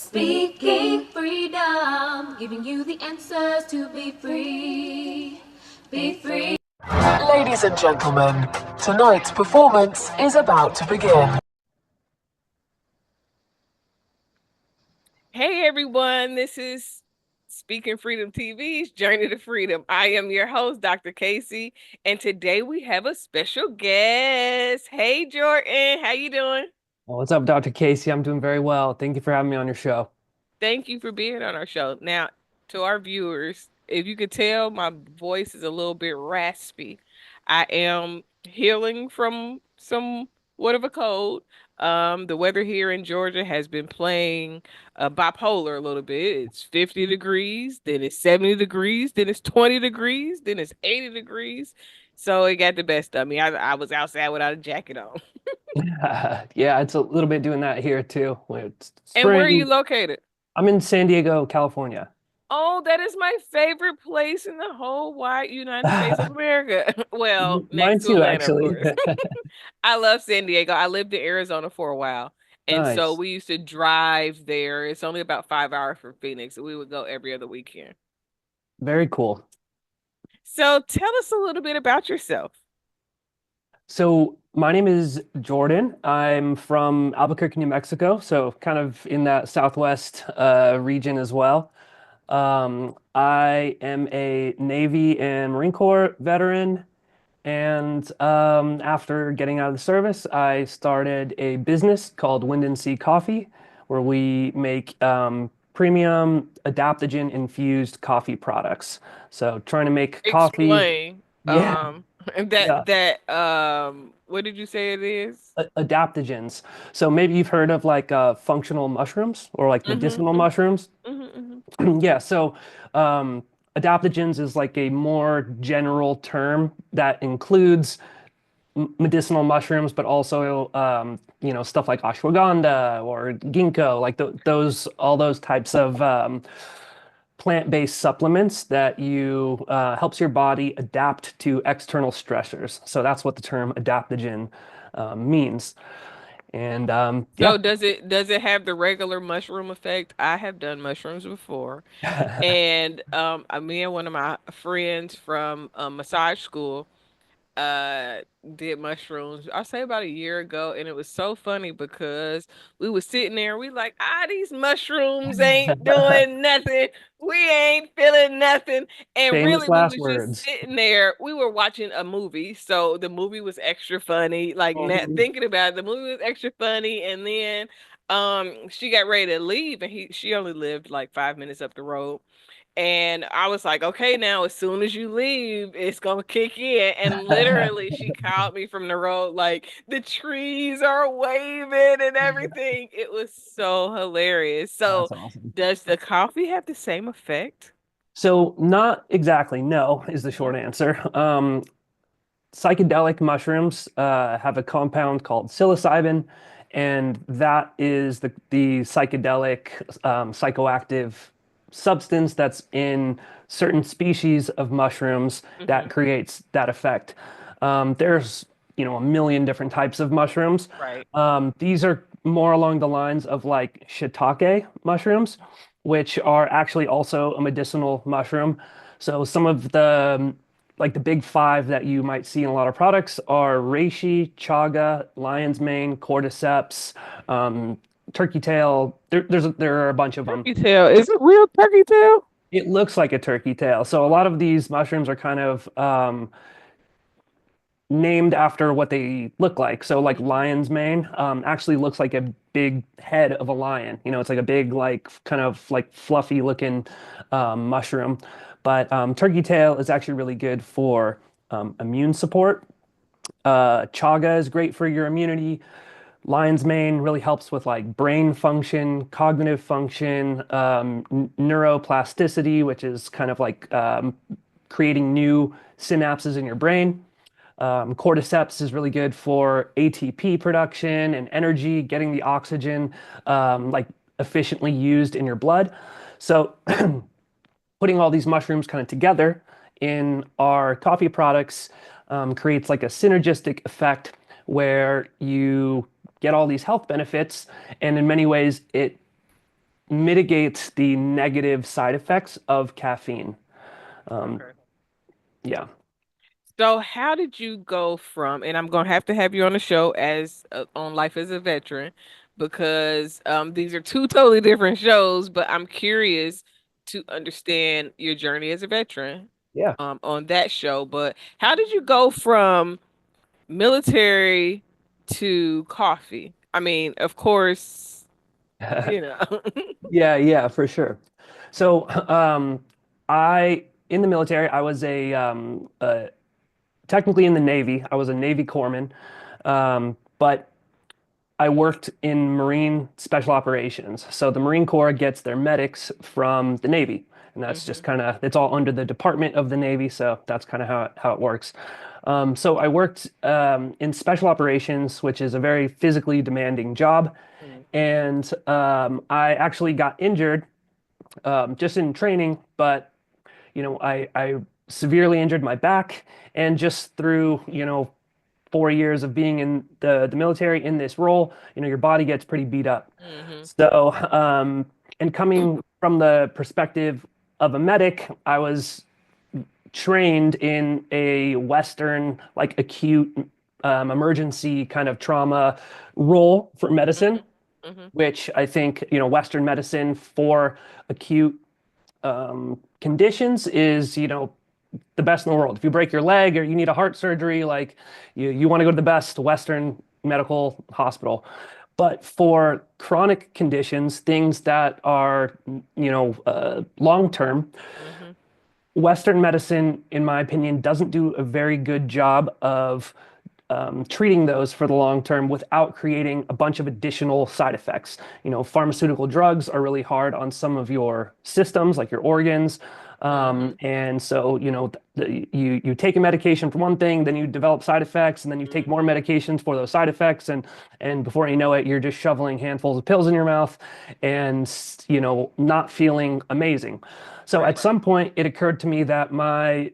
Speaking freedom, giving you the answers to be free. Be free. Ladies and gentlemen, tonight's performance is about to begin. Hey everyone, this is Speaking Freedom TV's Journey to Freedom. I am your host, Dr. Kaci, and today we have a special guest. Hey Jordan, how you doing? Well, what's up, Dr. Casey? I'm doing very well. Thank you for having me on your show. Thank you for being on our show. Now, to our viewers, if you could tell, my voice is a little bit raspy. I am healing from somewhat of a cold. The weather here in Georgia has been playing bipolar a little bit. It's 50 degrees, then it's 70 degrees, then it's 20 degrees, then it's 80 degrees. So it got the best of me. I was outside without a jacket on. Yeah, it's a little bit doing that here too. It's And where are you spring. located? I'm in San Diego, California. Oh, that is my favorite place in the whole wide United States of America. Well, next Mine to too, Atlanta, of actually. course. I love San Diego. I lived in Arizona for a while. And so Nice. we used to drive there. It's only about 5 hours from Phoenix. And we would go every other weekend. Very cool. So tell us a little bit about yourself. So my name is Jordan. I'm from Albuquerque, New Mexico, so kind of in that Southwest region as well. I am a Navy and Marine Corps veteran. And after getting out of the service, I started a business called Windansea Coffee, where we make premium adaptogen infused coffee products. So trying to make coffee, Explain. yeah, And yeah, what did you say it is? adaptogens. So maybe you've heard of like functional mushrooms or like Mm-hmm, medicinal mushrooms. mm-hmm. Yeah, so um, adaptogens is like a more general term that includes medicinal mushrooms, but also stuff like ashwagandha or ginkgo, like all those types of plant-based supplements that you helps your body adapt to external stressors. So that's what the term adaptogen means. And So yeah. does it have the regular mushroom effect? I have done mushrooms before, and me and one of my friends from massage school uh did mushrooms. I say about a year ago, and it was so funny because we was sitting there, we like, these mushrooms ain't doing nothing. We ain't feeling nothing. And Famous really we last was just words. sitting there. We were watching a movie. So the movie was extra funny. Like Mhm. thinking about it, the movie was extra funny. And then she got ready to leave, and she only lived like 5 minutes up the road. And I was like, okay, now as soon as you leave, it's gonna kick in. And literally, she called me from the road, like the trees are waving and everything. It was so hilarious. So, That's awesome. does the coffee have the same effect? So not exactly, no, is the Mhm. short answer. Psychedelic mushrooms have a compound called psilocybin, and that is the psychedelic psychoactive substance that's in certain species of mushrooms that Mhm. creates that effect. There's a million different types of mushrooms. Right. These are more along the lines of like shiitake mushrooms, which are actually also a medicinal mushroom. So some of the like the big five that you might see in a lot of products are reishi, chaga, lion's mane, cordyceps, turkey tail. There are a bunch of them. Turkey tail. Is it real turkey tail? It looks like a turkey tail. So a lot of these mushrooms are kind of named after what they look like. So like Mhm. lion's mane actually looks like a big head of a lion. It's like a big like kind of like fluffy looking mushroom. But turkey tail is actually really good for immune support. Chaga is great for your immunity. Lion's mane really helps with like brain function, cognitive function, neuroplasticity, which is kind of like creating new synapses in your brain. Cordyceps is really good for ATP production and energy, getting the oxygen like efficiently used in your blood. So putting all these mushrooms kind of together in our coffee products creates like a synergistic effect where you get all these health benefits, and in many ways it mitigates the negative side effects of caffeine. Um, Okay. yeah. So how did you go from, and I'm gonna have to have you on the show as on Life as a Veteran, because these are two totally different shows, but I'm curious to understand your journey as a veteran Yeah. on that show. But how did you go from military to coffee? I mean, of course, you know. Yeah, yeah, for sure. So, in the military, I was technically in the Navy. I was a Navy corpsman, but I worked in Marine Special Operations. So the Marine Corps gets their medics from the Navy, and that's just Hmm. kind of it's all under the Department of the Navy. So that's kind of how it works. So I worked in Special Operations, which is a very physically demanding job, and I actually got injured just in training, but I severely injured my back, and just through 4 years of being in the military in this role, your body gets pretty beat up. Hmm. So, and coming from the perspective of a medic, I was trained in a Western, like acute emergency kind of trauma role for medicine, Hmm. Hmm. which I think, Western medicine for acute conditions is, the best in the world. If you break your leg or you need a heart surgery, like you want to go to the best Western medical hospital. But for chronic conditions, things that are, long term, Hmm. Western medicine, in my opinion, doesn't do a very good job of treating those for the long term without creating a bunch of additional side effects. Pharmaceutical drugs are really hard on some of your systems, like your organs. Hmm. And so, you take a medication for one thing, then you develop side effects, and then you take more Hmm. medications for those side effects, and before you know it, you're just shoveling handfuls of pills in your mouth, and not feeling amazing. So Right. at some point, it occurred to me that my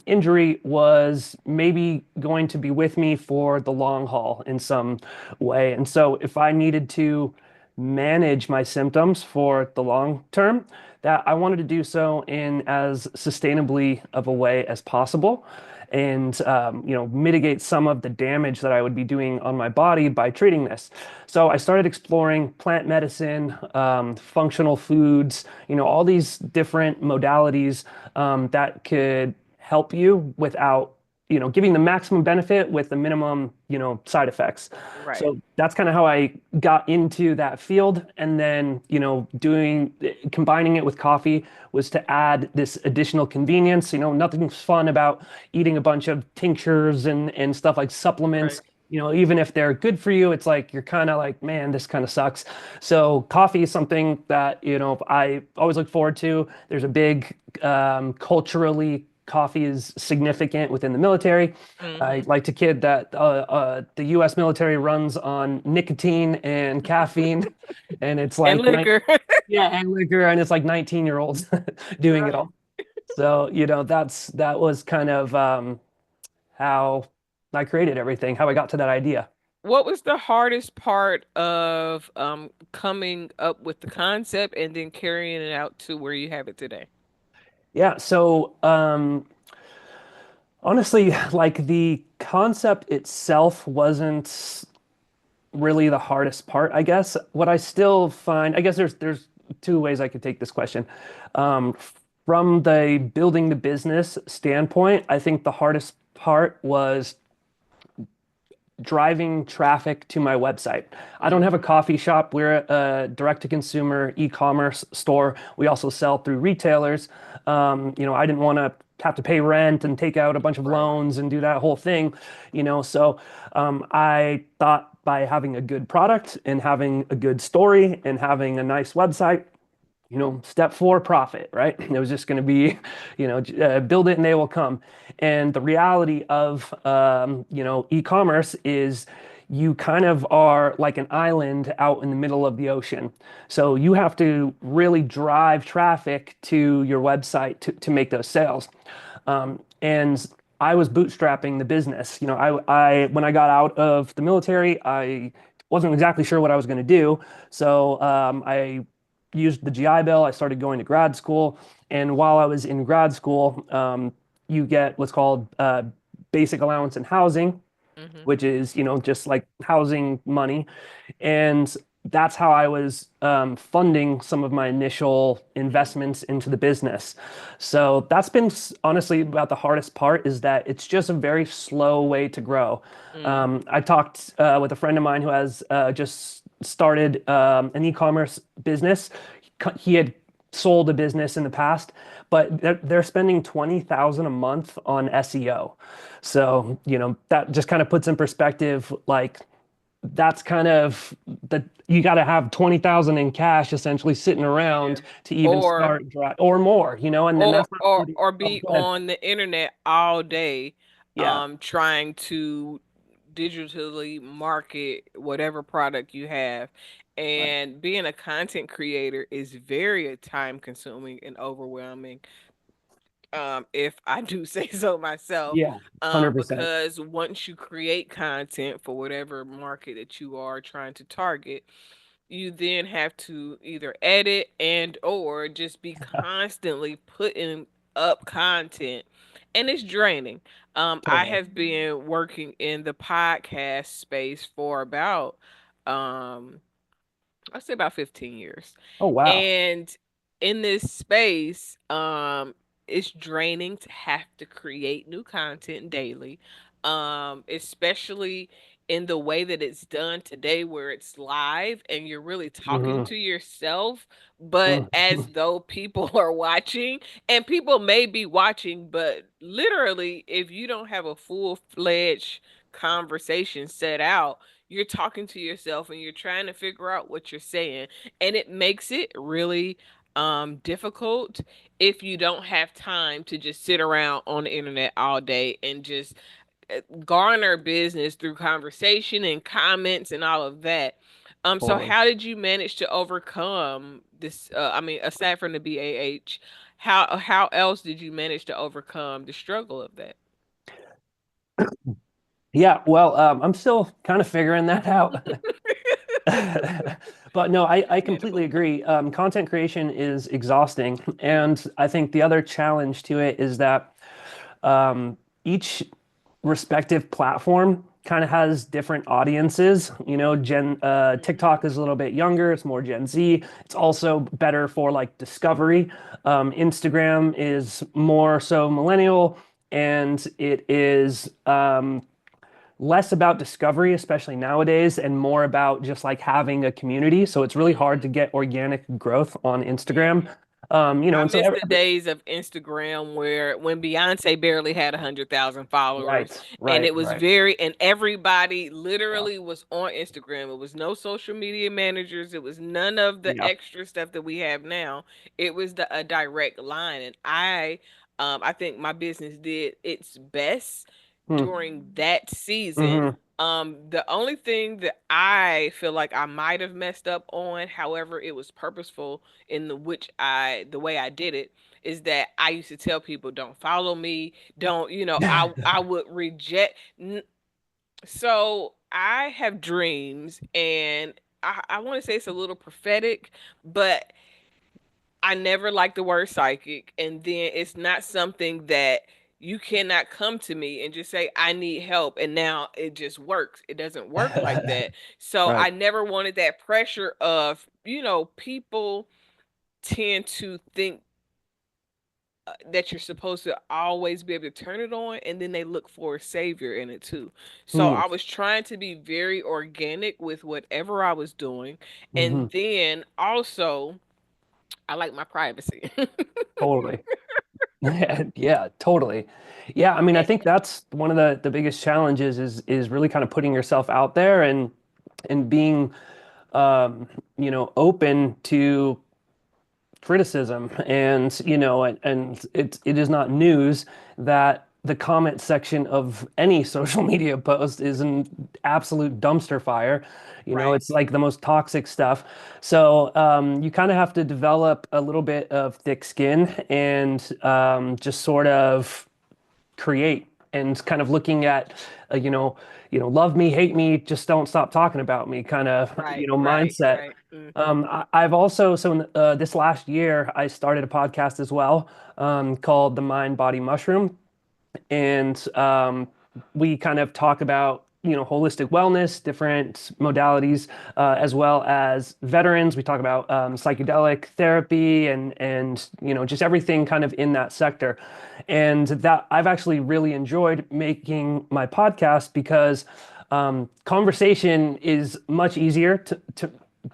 injury was maybe going to be with me for the long haul in some way. And so if I needed to manage my symptoms for the long term, that I wanted to do so in as sustainably of a way as possible, and mitigate some of the damage that I would be doing on my body by treating this. So I started exploring plant medicine, functional foods, all these different modalities that could help you without giving the maximum benefit with the minimum side effects. Right. So that's kind of how I got into that field. And then doing combining it with coffee was to add this additional convenience. Nothing's fun about eating a bunch of tinctures and stuff like Right. supplements. Even if they're good for you, it's like you're kind of like, man, this kind of sucks. So coffee is something that I always look forward to. There's a big culturally, coffee is significant within the military. I Hmm. like to kid that the U.S. military runs on nicotine and caffeine, and it's And like liquor. yeah, and liquor, and it's like 19-year-olds doing it Right. all. So that was kind of how I created everything, how I got to that idea. What was the hardest part of coming up with the concept and then carrying it out to where you have it today? Yeah, so honestly, like the concept itself wasn't really the hardest part, I guess. What I still find, I guess there's two ways I could take this question. Um, from the building the business standpoint, I think the hardest part was driving traffic to my website. I don't have a Hmm. coffee shop. We're a direct-to-consumer e-commerce store. We also sell through retailers. I didn't want to have to pay rent and take out a bunch of Right. loans and do that whole thing, So I thought by having a good product and having a good story and having a nice website, step four, profit, right? It was just going to be, build it and they will come. And the reality of, e-commerce is you kind of are like an island out in the middle of the ocean. So you have to really drive traffic to your website to make those sales. And I was bootstrapping the business. When I got out of the military, I wasn't exactly sure what I was going to do. So I used the GI Bill. I started going to grad school, and while I was in grad school, you get what's called basic allowance in housing, Hmm. which is, just like housing money. And that's how I was funding some of my initial investments into the business. So that's been honestly about the hardest part is that it's just a very slow way to grow. Mm. I talked with a friend of mine who has just started an e-commerce business. He had sold a business in the past, but they're spending 20,000 a month on SEO. So, that just kind of puts in perspective, like that's kind of the you got to have 20,000 in cash essentially sitting Yeah. around to even Or start or more, and then that's not including, or oh, be go ahead. on the internet all day, Yeah, trying to digitally market whatever product you have. right. And being a content creator is very time consuming and overwhelming, if I do say so myself. Yeah, 100%. Because once you create content for whatever market that you are trying to target, you then have to either edit and or just be constantly putting up content, and it's draining. I Totally. have been working in the podcast space for about I'd say about 15 years. Oh, wow. And in this space, it's draining to have to create new content daily. Especially in the way that it's done today where it's live and you're really talking Hmm. to yourself, but as though people are watching, and people may be watching, but literally if you don't have a full-fledged conversation set out, you're talking to yourself and you're trying to figure out what you're saying, and it makes it really difficult if you don't have time to just sit around on the internet all day and just garner business through conversation and comments and all of that. So Totally. how did you manage to overcome this? I mean, aside from the BAH, how else did you manage to overcome the struggle of that? Yeah, well, I'm still kind of figuring that out. But no, I completely Understandable. agree. Content creation is exhausting. And I think the other challenge to it is that each respective platform kind of has different audiences. TikTok is a little bit younger, it's more Gen Z. It's also better for like discovery. Instagram is more so millennial, and it is less about discovery, especially nowadays, and more about just like having a community. So it's really hard to get organic growth on Yeah. Instagram. I And so miss the days of Instagram where when Beyonce barely had 100,000 followers, right, and right, it was right. very, and everybody Yeah, literally was on Instagram. It was no social media managers. It was none of the yeah. extra stuff that we have now. It was a direct line, and I think my business did its best Hmm. during that season. Hmm. The only thing that I feel like I might have messed up on, however, it was purposeful in the way I did it, is that I used to tell people don't follow me, don't, I would reject. So I have dreams, and I want to say it's a little prophetic, but I never liked the word psychic, and then it's not something that you cannot come to me and just say I need help and now it just works. It doesn't work like that. So Right. I never wanted that pressure of, people tend to think that you're supposed to always be able to turn it on, and then they look for a savior in it too. So Hmm. I was trying to be very organic with whatever I was doing, and Hmm. then also I like my privacy. Totally. Yeah, totally. Yeah, I mean, I think that's one of the biggest challenges is really kind of putting yourself out there and being open to criticism. And it is not news that the comment section of any social media post is an absolute dumpster fire. Right. It's like the most toxic stuff. So you kind of have to develop a little bit of thick skin and just sort of create. and kind of looking at, love me, hate me, just don't stop talking about me kind of, Right, right, mindset. right. Mm. I've also, so in, this last year, I started a podcast as well, called The Mind Body Mushroom, and we kind of talk about holistic wellness, different modalities, as well as veterans. We talk about psychedelic therapy and just everything kind of in that sector. And that I've actually really enjoyed making my podcast because conversation is much easier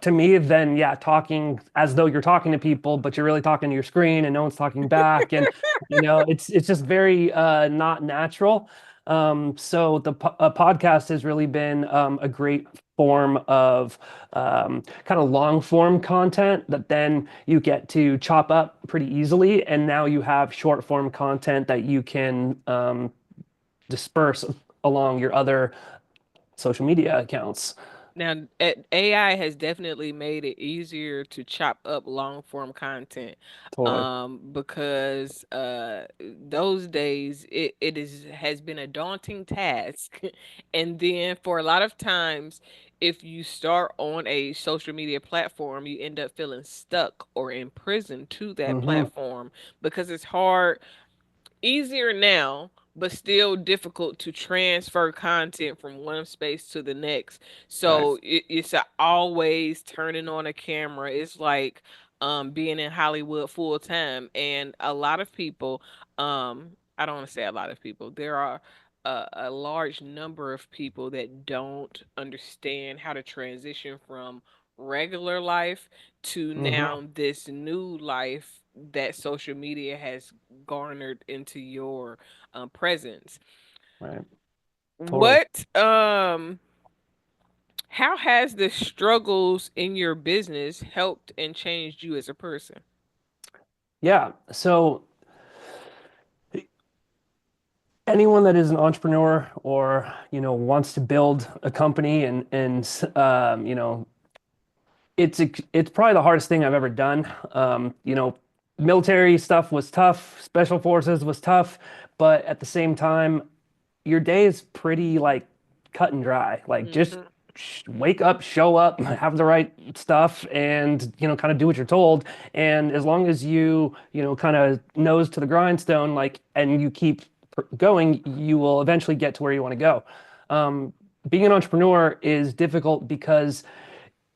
to me than talking as though you're talking to people, but you're really talking to your screen and no one's talking back. And it's just very not natural. So a podcast has really been a great form of kind of long form content that then you get to chop up pretty easily, and now you have short form content that you can disperse along your other social media accounts. Now, AI has definitely made it easier to chop up long form content, Totally. because those days it has been a daunting task. And then for a lot of times, if you start on a social media platform, you end up feeling stuck or imprisoned to that Hmm. platform because it's hard, easier now, but still difficult to transfer content from one space to the next. Right. So it's always turning on a camera. It's like being in Hollywood full time, and a lot of people, I don't want to say a lot of people. There are a large number of people that don't understand how to transition from regular life to Hmm. now this new life that social media has garnered into your presence. Right. Totally. What how has the struggles in your business helped and changed you as a person? Yeah. So anyone that is an entrepreneur or wants to build a company and it's probably the hardest thing I've ever done. Military stuff was tough, special forces was tough, but at the same time, your day is pretty like cut and dry. Like just Mhm. wake up, show up, have the right stuff, and kind of do what you're told. And as long as you kind of nose to the grindstone, like, and you keep going, you will eventually get to where you want to go. Being an entrepreneur is difficult because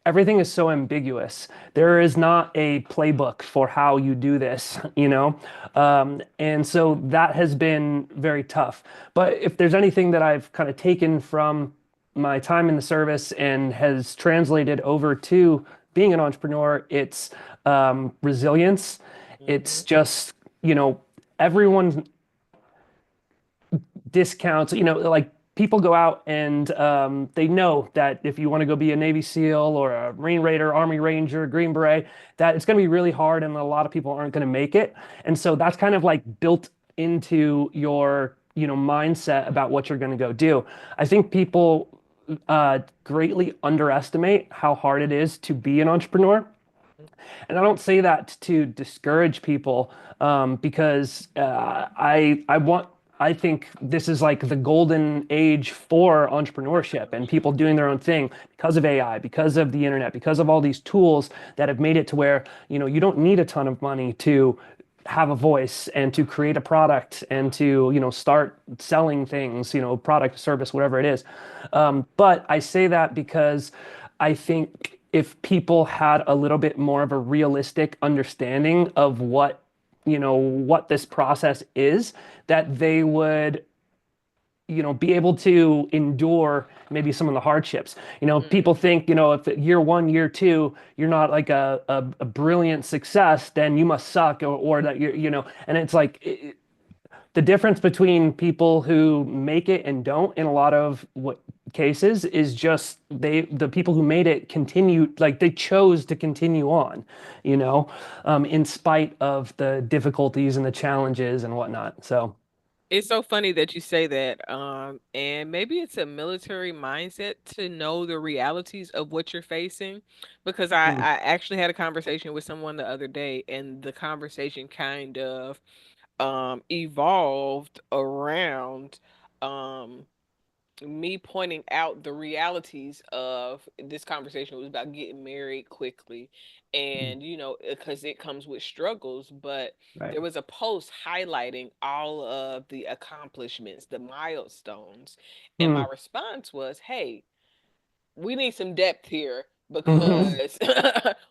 everything is so ambiguous. There is not a playbook for how you do this, and so that has been very tough. But if there's anything that I've kind of taken from my time in the service and has translated over to being an entrepreneur, it's resilience. It's Mhm. just, everyone discounts, like people go out and they know that if you want to go be a Navy SEAL or a Marine Raider, Army Ranger, Green Beret, that it's going to be really hard and a lot of people aren't going to make it. And so that's kind of like built into your, mindset about what you're going to go do. I think people greatly underestimate how hard it is to be an entrepreneur. And I don't say that to discourage people, because I think this is like the golden age for entrepreneurship and people doing their own thing because of AI, because of the internet, because of all these tools that have made it to where, you don't need a ton of money to have a voice and to create a product and to, start selling things, product, service, whatever it is. But I say that because I think if people had a little bit more of a realistic understanding of what this process is, that they would, be able to endure maybe some of the hardships. People Mhm. think, if year one, year two, you're not like a brilliant success, then you must suck, or that and it's like the difference between people who make it and don't in a lot of what cases is just the people who made it continue, like they chose to continue on, in spite of the difficulties and the challenges and whatnot. So It's so funny that you say that. And maybe it's a military mindset to know the realities of what you're facing. Because I actually had a conversation with someone the other day, and the conversation kind of evolved around um me pointing out the realities of this conversation was about getting married quickly, Mm. and because it comes with struggles, but Right. there was a post highlighting all of the accomplishments, the milestones, and my Mm. response was, hey, we need some depth here, Hmm. because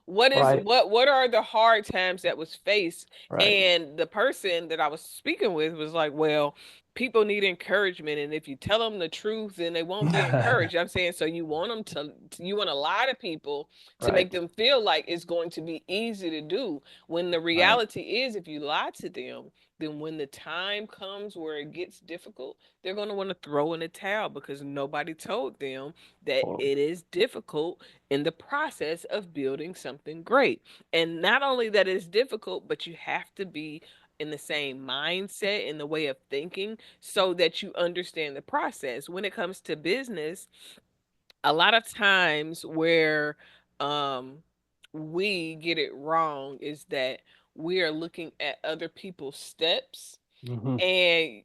what is Right. what are the hard times that was faced. Right. And the person that I was speaking with was like, well, people need encouragement, and if you tell them the truth, then they won't be encouraged. I'm saying, so you want them you want a lot of people to Right. make them feel like it's going to be easy to do, when the Right. reality is, if you lie to them, then when the time comes where it gets difficult, they're going to want to throw in the towel, because nobody told them that Totally. it is difficult in the process of building something great. And not only that it's difficult, but you have to be in the same mindset, in the way of thinking, so that you understand the process. When it comes to business, a lot of times where um we get it wrong is that we are looking at other people's steps, Hmm. and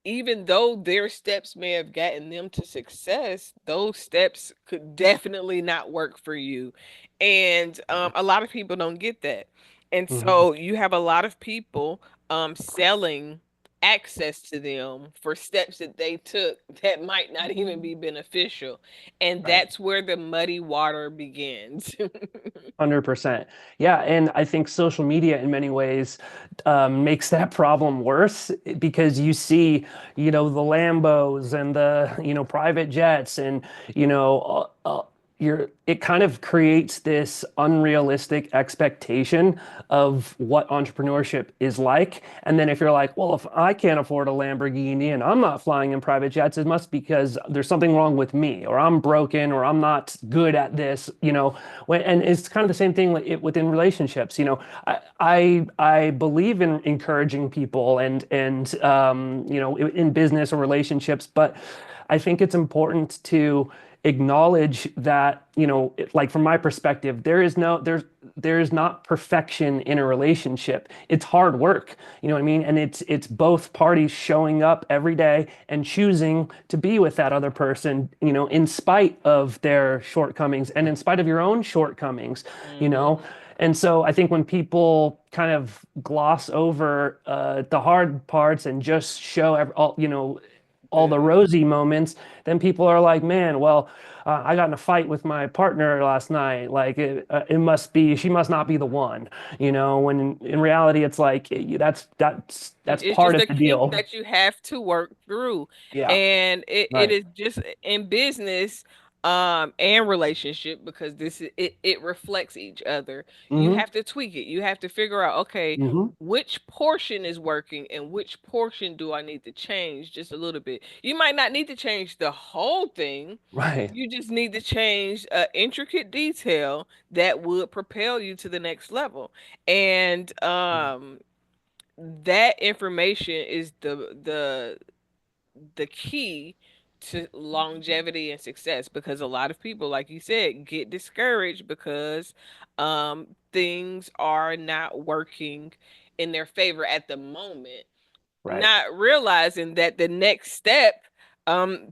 even though their steps may have gotten them to success, those steps could definitely not work for you. And a lot of people don't get that. And Hmm. so you have a lot of people selling access to them for steps that they took that might not even be beneficial. And Right. that's where the muddy water begins. 100%. Yeah, and I think social media in many ways makes that problem worse because you see, the Lambos and the, private jets and, it kind of creates this unrealistic expectation of what entrepreneurship is like. And then if you're like, well, if I can't afford a Lamborghini and I'm not flying in private jets, it must be because there's something wrong with me, or I'm broken, or I'm not good at this, and it's kind of the same thing within relationships. I believe in encouraging people and in business or relationships, but I think it's important to acknowledge that, like from my perspective, there is not perfection in a relationship. It's hard work, you know what I mean? And it's both parties showing up every day and choosing to be with that other person, in spite of their shortcomings and in spite of your own shortcomings, you Hmm. know? And so I think when people kind of gloss over the hard parts and just show all the The rosy moments, then people are like, man, well, I got in a fight with my partner last night. Like it must be, she must not be the one, when in reality, it's like that's It's part just of a the kink deal. that you have to work through. Yeah. And it Right. is just in business and relationship, because it reflects each other. You Mm-hmm. have to tweak it. You have to figure out, okay, Mm-hmm. which portion is working and which portion do I need to change just a little bit. You might not need to change the whole thing. Right. You just need to change a intricate detail that would propel you to the next level. And that information is the key to longevity and success, because a lot of people, like you said, get discouraged because things are not working in their favor at the moment, Right. not realizing that the next step,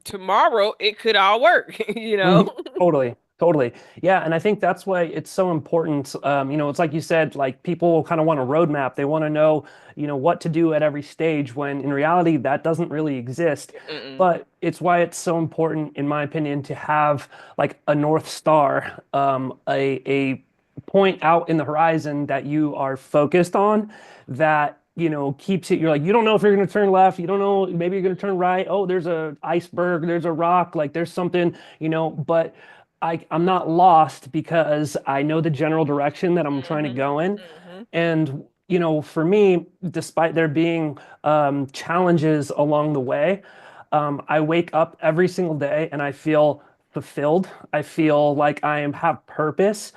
tomorrow it could all work. you know Mhm. Totally, totally. Yeah, and I think that's why it's so important. It's like you said, like people kind of want a roadmap. They want to know, what to do at every stage when in reality that doesn't really exist. Mm-mm. But it's why it's so important, in my opinion, to have like a North Star, a point out in the horizon that you are focused on that keeps it. You're like, you don't know if you're going to turn left, you don't know, maybe you're going to turn right. Oh, there's a iceberg, there's a rock, like there's something, but I'm not lost because I know the general direction that I'm trying to Mhm. go in. Mhm. And, for me, despite there being challenges along the way, I wake up every single day and I feel fulfilled. I feel like have purpose,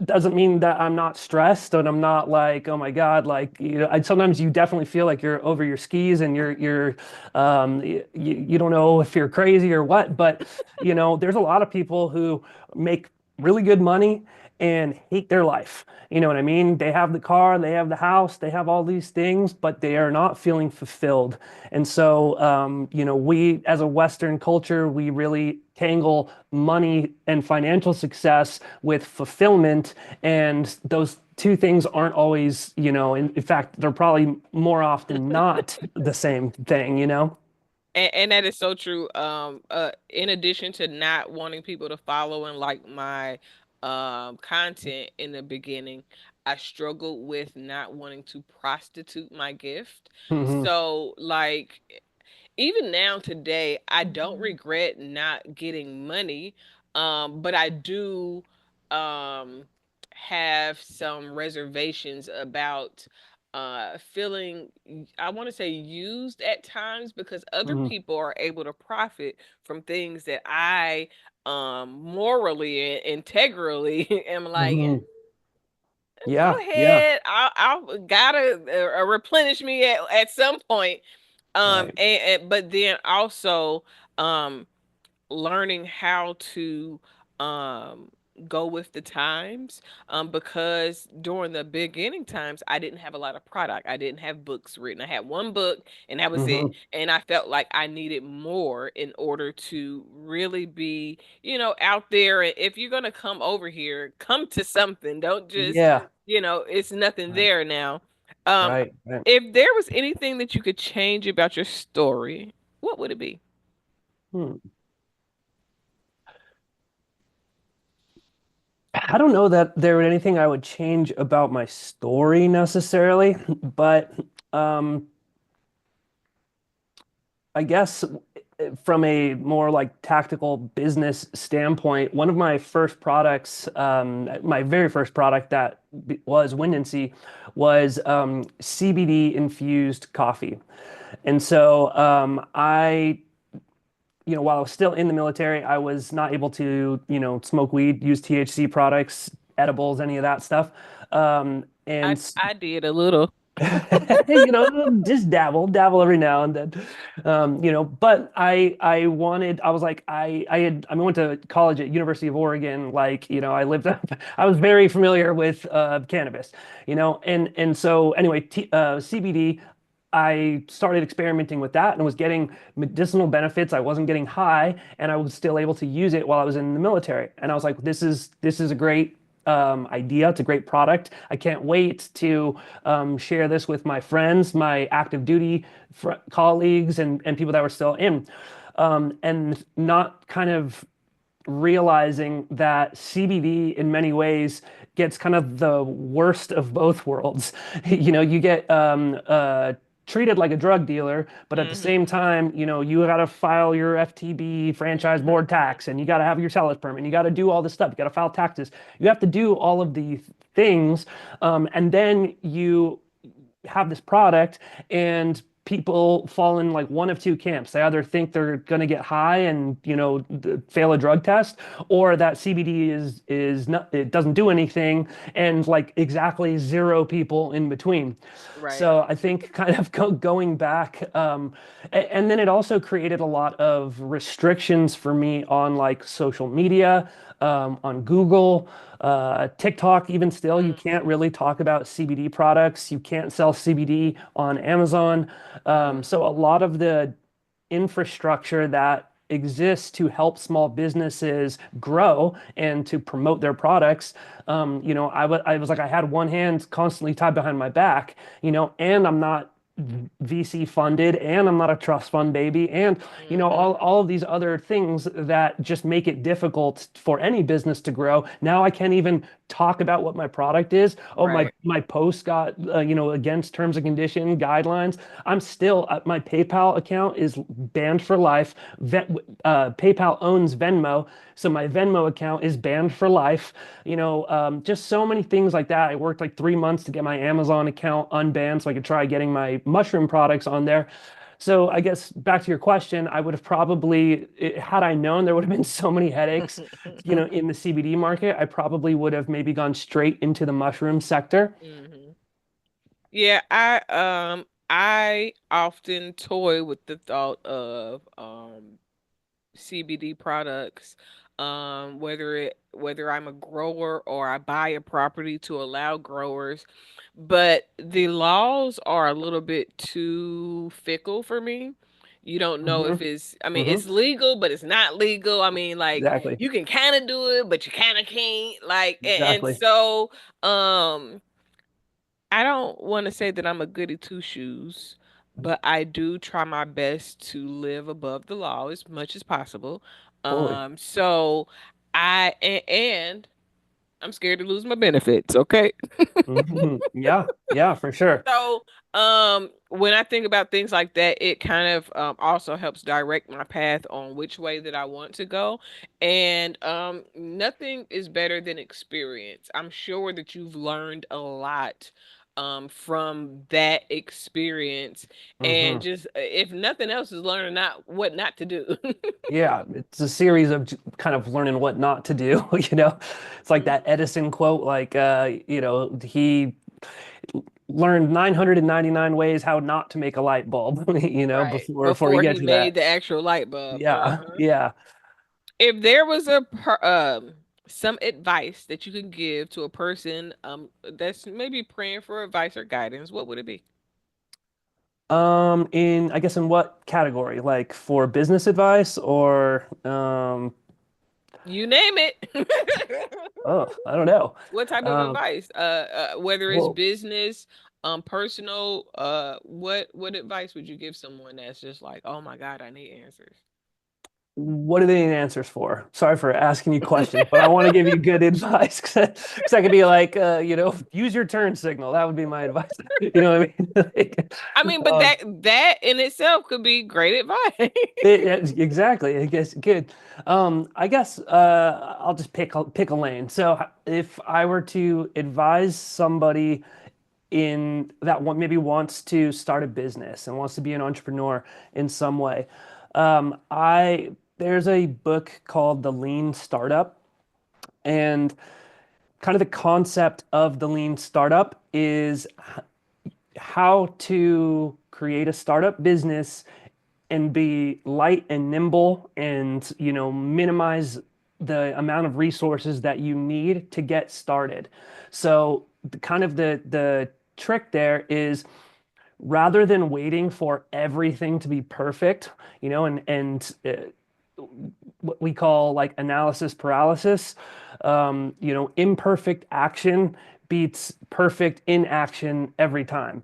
doesn't mean that I'm not stressed and I'm not like, oh my God, like, sometimes you definitely feel like you're over your skis and you don't know if you're crazy or what, but there's a lot of people who make really good money and hate their life. You know what I mean? They have the car, they have the house, they have all these things, but they are not feeling fulfilled. And so, we as a Western culture, we really tangle money and financial success with fulfillment. And those two things aren't always, in fact, they're probably more often not the same thing, you know? And that is so true. In addition to not wanting people to follow and like my content in the beginning, I struggled with not wanting to prostitute my gift. Hmm. So like even now today, I don't regret not getting money, but I do um have some reservations about feeling I want to say used at times because other Hmm. people are able to profit from things that I morally and integrally am like Hmm. go Yeah, yeah, ahead. I'll gotta replenish me at some point. right. But then also um learning how to um go with the times because during the beginning times I didn't have a lot of product. I didn't have books written. I had one book and that was it. Hmm. And I felt like I needed more in order to really be, out there. And if you're going to come over here, come to something. Don't just, Yeah, it's nothing right, there now. Um right, right. if there was anything that you could change about your story, what would it be? Hmm. I don't know that there would anything I would change about my story necessarily, but um, I guess from a more like tactical business standpoint, one of my first products, my very first product that was Windansea, was CBD infused coffee. And so while I was still in the military, I was not able to, smoke weed, use THC products, edibles, any of that stuff. I And I did a little. just dabble every now and then. But I was like, I went to college at University of Oregon. Like, I lived up, I was very familiar with cannabis, and so anyway, CBD. I started experimenting with that and was getting medicinal benefits. I wasn't getting high, and I was still able to use it while I was in the military. And I was like, this is a great idea. It's a great product. I can't wait to share this with my friends, my active duty colleagues, and people that were still in. And not kind of realizing that CBD in many ways gets kind of the worst of both worlds. You get treated like a drug dealer, but at the Hmm. same time, you got to file your FTB franchise board tax and you got to have your seller's permit. You got to do all this stuff. You got to file taxes. You have to do all of these things. And then you have this product and people fall in like one of two camps. They either think they're going to get high and fail a drug test, or that CBD is not, it doesn't do anything, and like exactly zero people in between. Right. So I think kind of going back, and then it also created a lot of restrictions for me on like social media, on Google, TikTok. Even still, you can't really talk about CBD products. You can't sell CBD on Amazon. Mm-hmm. So a lot of the infrastructure that exists to help small businesses grow and to promote their products. I was like, I had one hand constantly tied behind my back, and I'm not VC funded, and I'm not a trust fund baby, and Hmm. all of these other things that just make it difficult for any business to grow. Now I can't even talk about what my product is. Oh, my Right. my post got against terms and condition guidelines. I'm still my PayPal account is banned for life. PayPal owns Venmo, so my Venmo account is banned for life. Just so many things like that. I worked like 3 months to get my Amazon account unbanned so I could try getting my mushroom products on there. So I guess back to your question, I would have probably, had I known there would have been so many headaches, in the CBD market, I probably would have maybe gone straight into the mushroom sector. Hmm. Yeah, I often toy with the thought of CBD products whether I'm a grower or I buy a property to allow growers, but the laws are a little bit too fickle for me. You don't know Hmm. if it's, I mean, Hmm. it's legal, but it's not legal. I mean, like Exactly. you can kind of do it, but you kind of can't. Like, and Exactly. so, um, I don't want to say that I'm a goody two shoes, but I do try my best to live above the law as much as possible. Totally. So and I'm scared to lose my benefits. Okay. Hmm. Yeah. Yeah, for sure. So, when I think about things like that, it kind of also helps direct my path on which way that I want to go. And nothing is better than experience. I'm sure that you've learned a lot from that experience, and Hmm. just if nothing else, is learning not what not to do. Yeah, it's a series of kind of learning what not to do, you know. It's like that Edison quote, like he learned 999 ways how not to make a light bulb, Right. before he Before he get to made that. the actual light bulb. Yeah, yeah. If there was some advice that you could give to a person that's maybe praying for advice or guidance, what would it be? In I guess in what category? Like for business advice or You name it. oh, I don't know. What type of Um, advice? Whether it's well, business, personal, what advice would you give someone that's just like, "Oh my God, I need answers." what do they need answers for? Sorry for asking you questions, but I want to give you good advice because I could be like, use your turn signal. That would be my advice. You know what I mean? I mean, but Um, that in itself could be great advice. exactly. I guess good. I guess I'll just pick a lane. So if I were to advise somebody in that one maybe wants to start a business and wants to be an entrepreneur in some way, I there's a book called The Lean Startup, and kind of the concept of the lean startup is how to create a startup business and be light and nimble and minimize the amount of resources that you need to get started. So kind of the trick there is rather than waiting for everything to be perfect, what we call like analysis paralysis, imperfect action beats perfect inaction every time.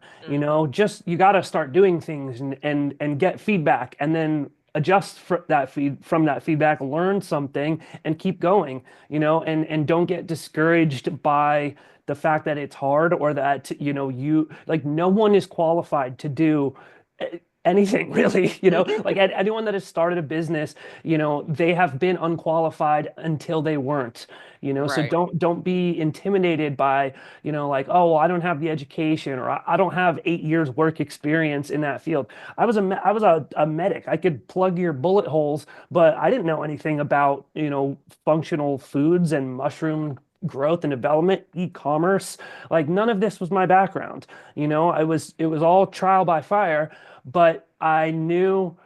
Just you got to start doing things and get feedback and then adjust for that from that feedback, learn something and keep going, and don't get discouraged by the fact that it's hard or that you like no one is qualified to do anything really, like anyone that has started a business, they have been unqualified until they weren't, so Right. don't be intimidated by, like, oh, well, I don't have the education or I don't have 8 years work experience in that field. I was a medic. I could plug your bullet holes, but I didn't know anything about, functional foods and mushroom growth and development, e-commerce. Like none of this was my background. It was all trial by fire, but I knew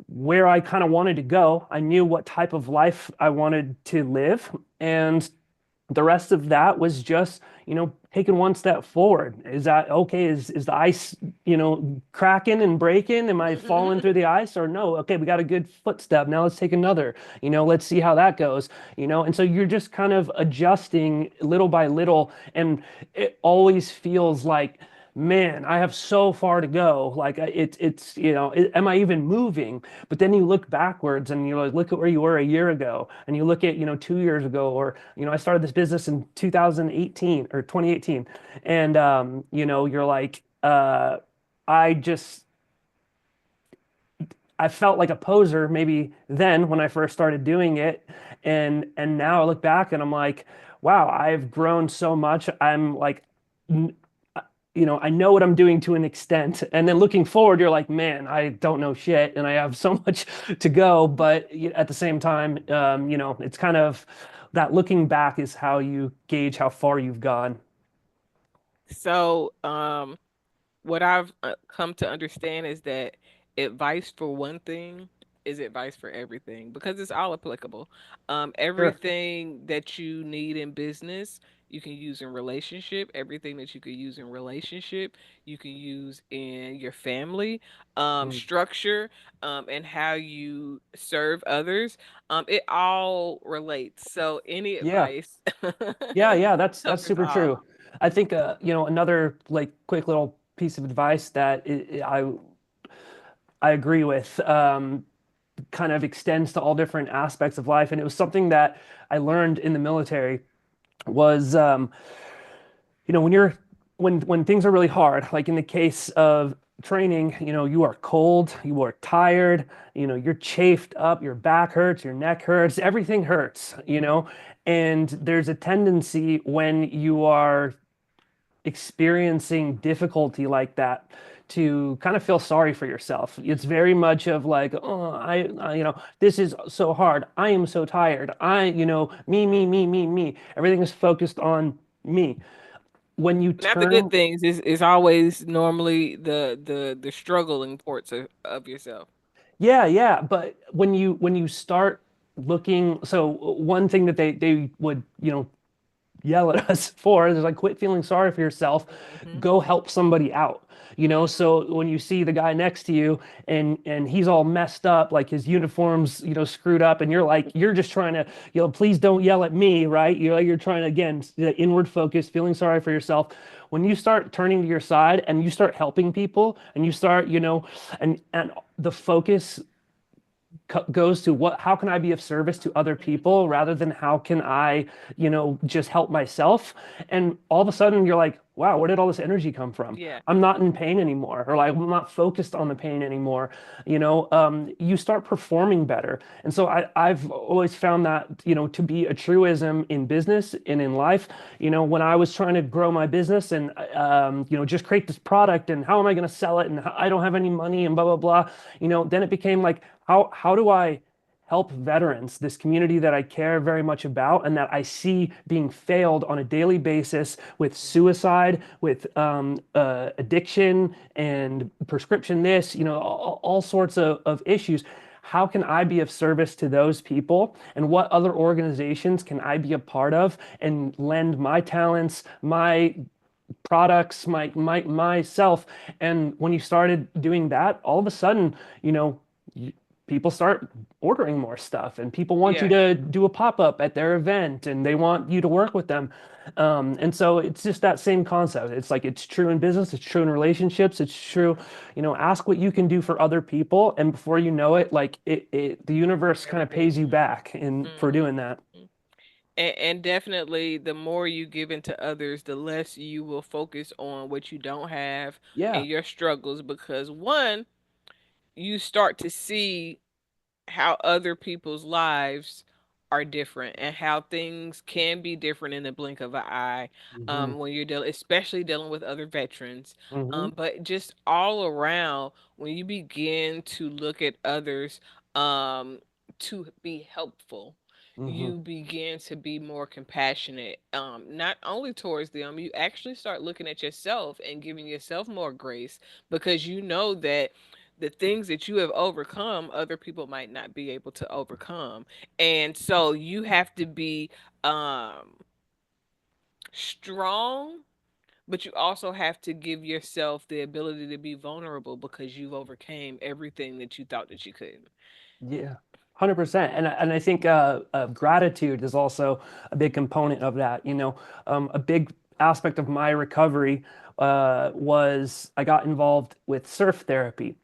where I kind of wanted to go. I knew what type of life I wanted to live. And the rest of that was just, taking one step forward. Is that okay? Is the ice, cracking and breaking? Am I falling through the ice or no? Okay, we got a good footstep. Now let's take another, let's see how that goes, and so you're just kind of adjusting little by little. And it always feels like, man, I have so far to go. Like it's am I even moving? But then you look backwards and you like look at where you were a year ago, and you look at 2 years ago, or I started this business in 2018 or 2018, and you're like, I just I felt like a poser maybe then when I first started doing it, and now I look back and I'm like, wow, I've grown so much. I'm like, I know what I'm doing to an extent. And then looking forward, you're like, man, I don't know shit, and I have so much to go. But at the same time, it's kind of that looking back is how you gauge how far you've gone. So, what I've come to understand is that advice for one thing is advice for everything because it's all applicable. Sure. Everything that you need in business, you can use in relationship. Everything that you could use in relationship, you can use in your family, Mm. structure, and how you serve others. It all relates. So any Yeah. advice Yeah, that's covers super all. true. I think another like quick little piece of advice that I agree with, kind of extends to all different aspects of life, and it was something that I learned in the military was when when things are really hard, like in the case of training, you are cold, you are tired, you're chafed up, your back hurts, your neck hurts, everything hurts, and there's a tendency when you are experiencing difficulty like that to kind of feel sorry for yourself. It's very much of like, oh, this is so hard. I am so tired. Me. Everything is focused on me. When you Not the good turn, things is always normally the struggling parts of yourself. yeah, but when you start looking, so one thing that they would, yell at us for is like quit feeling sorry for yourself, Hmm. go help somebody out. Hmm. So when you see the guy next to you and he's all messed up, like his uniform's screwed up, and you're just trying to, please don't yell at me, right? You're trying to, again, the inward focus, feeling sorry for yourself. When you start turning to your side and you start helping people and you start, and the focus goes to how can I be of service to other people rather than how can I, just help myself. And all of a sudden you're like, wow, where did all this energy come from? Yeah. I'm not in pain anymore, or like I'm not focused on the pain anymore. You start performing better. And so I've always found that, to be a truism in business and in life. When I was trying to grow my business and, just create this product and how am I going to sell it? And I don't have any money and blah, blah, blah. Then it became like, how do I help veterans, this community that I care very much about and that I see being failed on a daily basis with suicide, with addiction and prescription this, all sorts of issues. How can I be of service to those people? And what other organizations can I be a part of and lend my talents, my products, myself? And when you started doing that, all of a sudden, you, people start ordering more stuff and people want you Yeah. to do a pop-up at their event and they want you to work with them. And so it's just that same concept. It's like it's true in business, it's true in relationships, it's true, ask what you can do for other people, and before you know it, like the universe kind of pays you back in for Hmm. doing that. And definitely, the more you give into others, the less you will focus on what you don't have Yeah. and your struggles. Because one, you start to see how other people's lives are different and how things can be different in the blink of an eye, Hmm. when you're dealing, especially dealing with other veterans, Hmm. but just all around when you begin to look at others, to be helpful, Hmm. you begin to be more compassionate, not only towards them, you actually start looking at yourself and giving yourself more grace because you know that the things that you have overcome, other people might not be able to overcome. And so you have to be um, strong, but you also have to give yourself the ability to be vulnerable because you've overcame everything that you thought that you couldn't. Yeah, 100%. And I think gratitude is also a big component of that. A big aspect of my recovery was I got involved with surf therapy.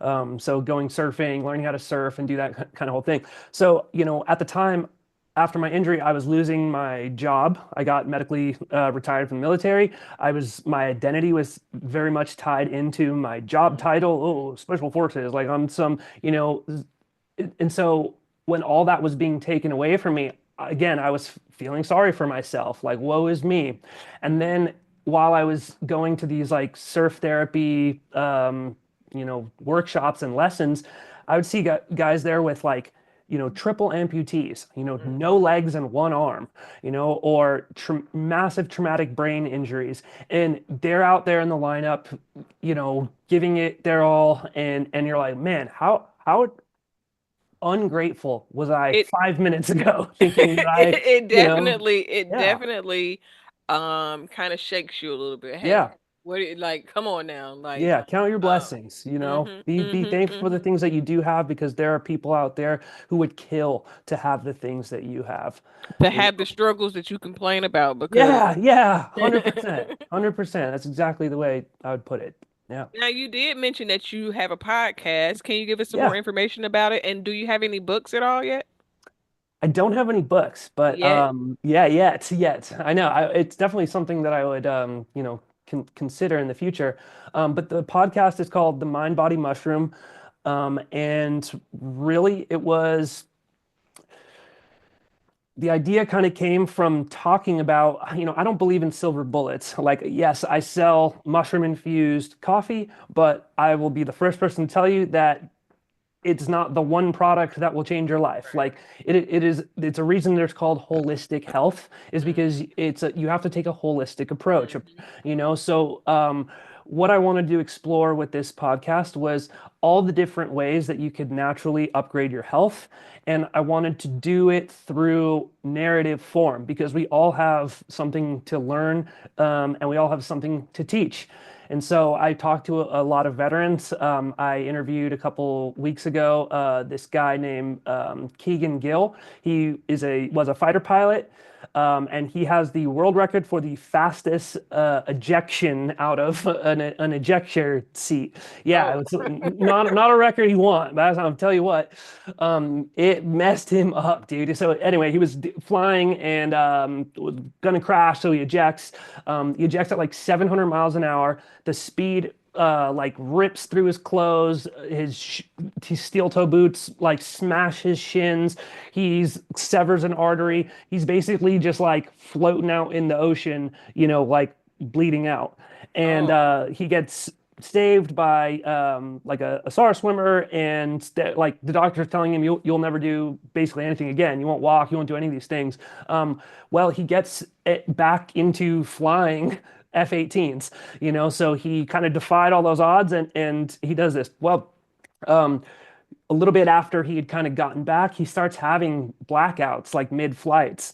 So going surfing, learning how to surf and do that kind of whole thing. So, at the time, after my injury, I was losing my job. I got medically retired from the military. My identity was very much tied into my job title. Oh, special forces. Like I'm some, and so when all that was being taken away from me, again, I was feeling sorry for myself, like, woe is me. And then while I was going to these like surf therapy, workshops and lessons, I would see guys there with like, triple amputees, no Mhm. legs and one arm, or massive traumatic brain injuries. And they're out there in the lineup, giving it their all. And you're like, man, how ungrateful was I It 5 minutes ago thinking that I, it you know, yeah, definitely kind of shakes you a little bit. Hey, yeah, what do you like? Come on now, like yeah, count your um, blessings, mhm, be mhm, thankful for the mhm. things that you do have because there are people out there who would kill to have the things that you have. To You have the know? struggles that you complain about because Yeah, yeah, 100%. 100%. That's exactly the way I would put it. Yeah. now you did mention that you have a podcast. Can you give us some more Yeah. information about it? And do you have any books at all yet? I don't have any books, but Yet. yeah, yet. I know. It's definitely something that I would consider in the future. But the podcast is called The Mind Body Mushroom. And really it was the idea kind of came from talking about, I don't believe in silver bullets. Like, yes, I sell mushroom-infused coffee, but I will be the first person to tell you that it's not the one product that will change your life. Like it's a reason there's called holistic health is because you have to take a holistic approach, Mm-hmm. So what I wanted to explore with this podcast was all the different ways that you could naturally upgrade your health. And I wanted to do it through narrative form because we all have something to learn, and we all have something to teach. And so I talked to a lot of veterans. I interviewed a couple weeks ago this guy named Keegan Gill. He was a fighter pilot, and he has the world record for the fastest ejection out of an ejector seat. Yeah, Oh. it's not a record you want, but I'll tell you what, it messed him up, dude. So anyway, he was flying and was gonna crash, so he ejects. He ejects at like 700 miles an hour. The speed like rips through his clothes. His steel toe boots like smash his shins. He's severs an artery. He's basically just like floating out in the ocean, like bleeding out. And Oh. he gets saved by like a SAR swimmer, and like the doctor's telling him you'll never do basically anything again. You won't walk, you won't do any of these things. Well, he gets it back into flying F-18s, so he kind of defied all those odds, and he does this. Well, um, a little bit after he had kind of gotten back, he starts having blackouts like mid-flights,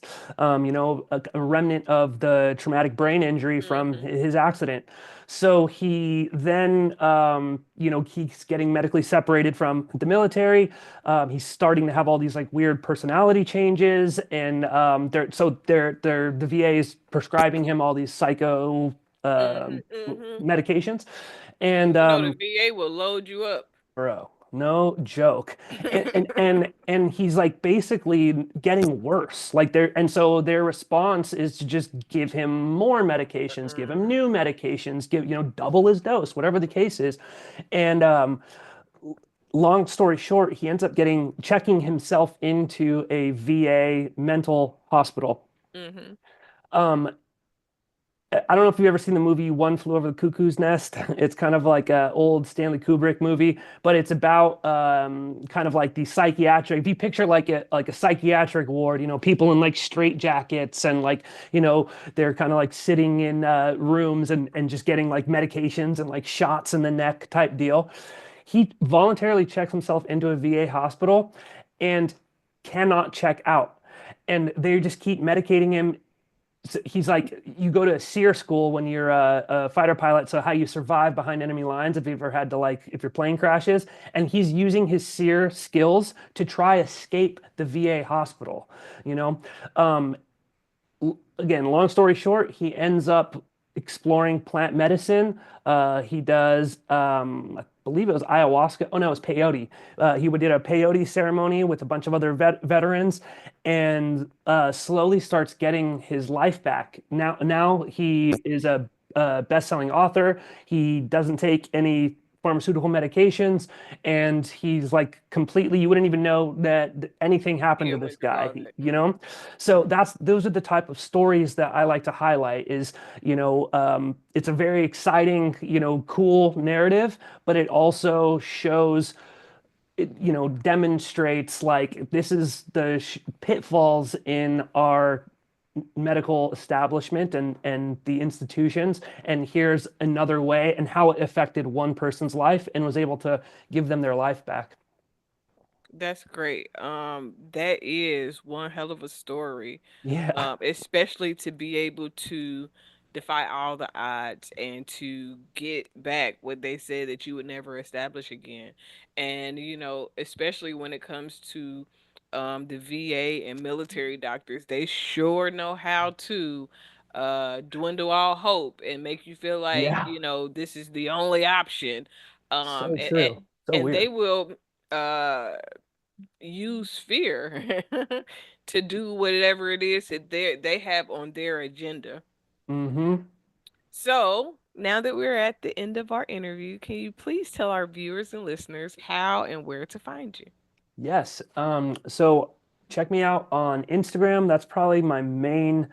a remnant of the traumatic brain injury from Mm-hmm. his accident. So he then, he's getting medically separated from the military. He's starting to have all these like weird personality changes, and the VA is prescribing him all these psycho Mm-hmm. um, Mm-hmm. medications, and You know the VA will load you up. bro, no joke. And he's like basically getting worse. Like so their response is to just give him more medications, give him new medications, double his dose, whatever the case is. And long story short, he ends up checking himself into a VA mental hospital. Mm-hmm. Um, I don't know if you've ever seen the movie One Flew Over the Cuckoo's Nest. It's kind of like an old Stanley Kubrick movie, but it's about kind of like the psychiatric. If you picture like a psychiatric ward, people in like straitjackets and like they're kind of like sitting in rooms and just getting like medications and like shots in the neck type deal. He voluntarily checks himself into a VA hospital and cannot check out, and they just keep medicating him. So he's like, you go to a SEER school when you're a fighter pilot, so how you survive behind enemy lines if you've ever had to like if your plane crashes, and he's using his SEER skills to try escape the VA hospital. You know, um, Again, long story short, he ends up exploring plant medicine. He does, I believe it was ayahuasca. Oh no, it was peyote. He did a peyote ceremony with a bunch of other veterans, and slowly starts getting his life back. Now he is a best-selling author. He doesn't take any pharmaceutical medications, and he's like completely, you wouldn't even know that anything happened to Yeah, this went through guy, all that. so those are the type of stories that I like to highlight is, it's a very exciting, cool narrative, but it also shows, it, demonstrates like this is the pitfalls in our medical establishment and the institutions, and here's another way and how it affected one person's life and was able to give them their life back. That's great. That is one hell of a story. Yeah. Especially to be able to defy all the odds and to get back what they said that you would never establish again. And, especially when it comes to the VA and military doctors, they sure know how to dwindle all hope and make you feel like, Yeah. this is the only option. So And, and, true. So and they weird. will uh use fear to do whatever it is that they have on their agenda. Mm-hmm. So, now that we're at the end of our interview, can you please tell our viewers and listeners how and where to find you? Yes. So check me out on Instagram. That's probably my main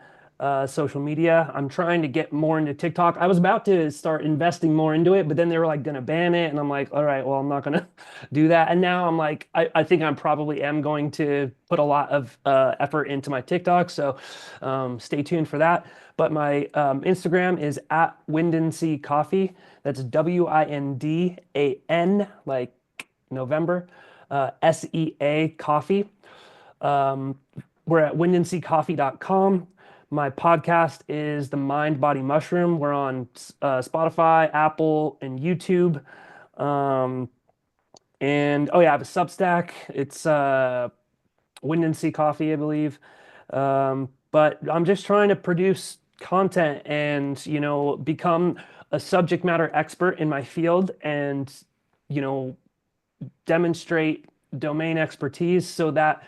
social media. I'm trying to get more into TikTok. I was about to start investing more into it, but then they were like going to ban it. And I'm like, all right, well, I'm not going to do that. And now I'm like, I think I'm probably am going to put a lot of effort into my TikTok. So stay tuned for that. But my Instagram is at Windansea Coffee. That's Windan, like November, SEA Coffee. Um, we're at windanseacoffee.com. My podcast is The Mind Body Mushroom. We're on Spotify, Apple, and YouTube. Um, and oh yeah, I have a Substack. It's Windansea Coffee, I believe. But I'm just trying to produce content and become a subject matter expert in my field and you know demonstrate domain expertise so that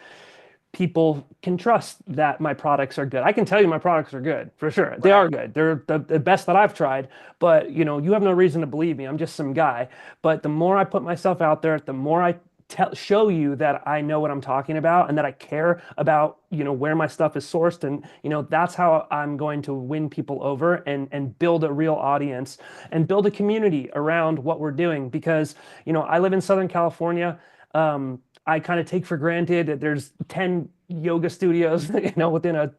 people can trust that my products are good. I can tell you my products are good for sure. They are Right. good. They're the best that I've tried, but you have no reason to believe me. I'm just some guy. But the more I put myself out there, the more I show you that I know what I'm talking about and that I care about, where my stuff is sourced. And, that's how I'm going to win people over and build a real audience and build a community around what we're doing. Because, I live in Southern California. I kind of take for granted that there's 10 yoga studios, within a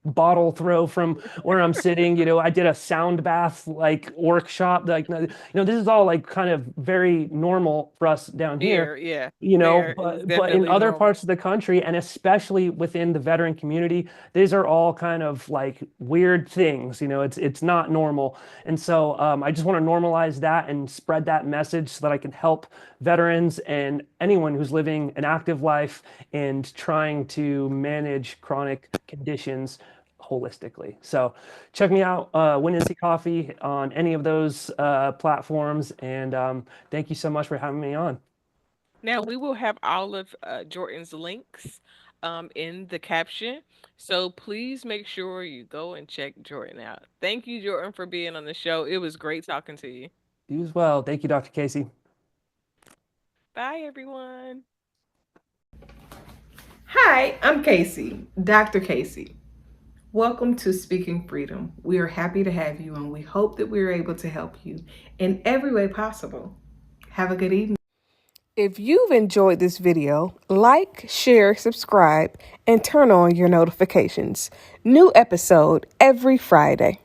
bottle throw from where I'm sitting. I did a sound bath like workshop. Like, this is all like kind of very normal for us down here. Here, yeah. There is But in definitely other normal. parts of the country, and especially within the veteran community, these are all kind of like weird things. It's not normal, and so I just want to normalize that and spread that message so that I can help veterans and anyone who's living an active life and trying to manage chronic conditions holistically. So check me out, Windansea Coffee on any of those platforms, and thank you so much for having me on. Now, we will have all of Jordan's links in the caption. So please make sure you go and check Jordan out. Thank you, Jordan, for being on the show. It was great talking to you. You as well. Thank you, Dr. Kaci. Bye, everyone. Hi, I'm Kaci, Dr. Kaci. Welcome to Speaking Freedom. We are happy to have you, and we hope that we are able to help you in every way possible. Have a good evening. If you've enjoyed this video, like, share, subscribe, and turn on your notifications. New episode every Friday.